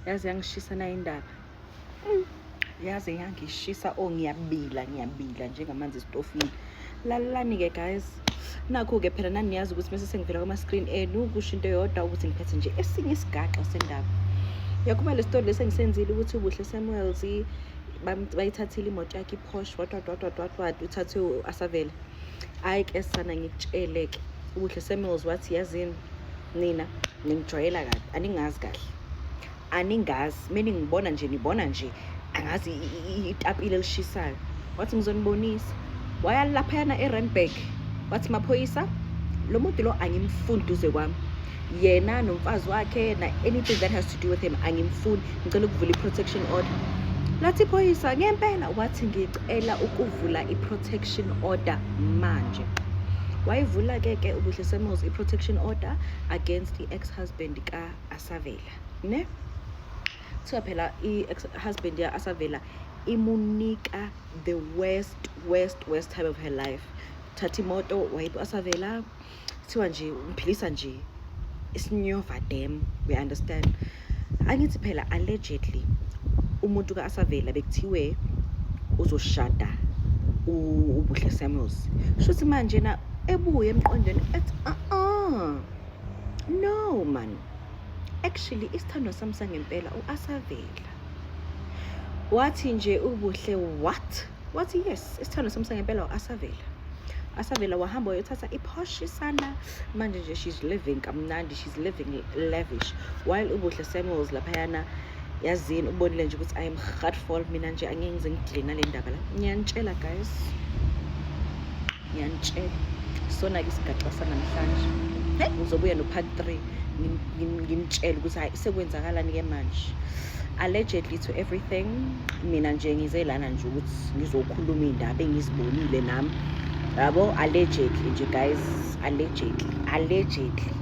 yazi yangishisa na indaba yazi yangishisa ngiyabila njengamanzi esitofini. Lalani-ke guys, nakho-ke phela naniyazi ukuthi mase sengivela kwama-screen enu kusho into yodwa ukuthi ngiphethe nje esinye isigaxa sendaba. Yakuba le story lesi engisenzile ukuthi uBuhle Samuels bayithathile imoto yakhe iPorsche what uthathe uAsavela. Hayi ke sana ngikutshele-ke uBuhle Samuels wathi yazini nina ningijwayela kahle aningazi mina ngibona nje nibona nje angazi itapile elishisayo. Wathi ngizonibonisa waya laphayana eRandburg wathi maphoyisa lo muntu lo angimfundi duze kwami yena nomfazi wakhe na anything that has to do with him angimfuni ngicela ukuvula i-protection order. Lathi iphoyisa ngempela wathi ngicela ukuvula i-protection order manje. Wayivula ke uBuhle Samuels i-protection order against i-ex-husband ka-Asavela ne kuthiwa phela i-ex-husband ya-Asavela imunika the worst time of her life. Thatha imoto wayipha Asavela kuthiwa nje umphilisa nje isinyova dam, we understand. Angithi phela allegedly umuntu ka-Asavela bekuthiwe uzoshada uBuhle Samuels. Shuthi manje na ebuye emqondweni ethi no man, actually isithandwa sami sangempela uAsavela. Wathi nje uBuhle wathi yes isithandwa sami sangempela uAsavela. Asavela wahamba wayothatha iPorsche sana manje nje she's living kamnandi, she's living lavish, while uBuhle Samuels laphayana yazini ubonile nje ukuthi I am hurtful. Mina nje angeke ngize ngidile nale ndaba la, ngiyanitshela guys, ngiyanitshela. Sona-ke isigaxa sanamhlanje ngizobuya no part 3 ngimtshela ukuthi hayi sekwenzakalani-ke manje. Allegedly to everything mina nje ngize lana nje ukuthi ngizokhuluma indaba engizibonile nami yabo, allegedly nje guys, allegedly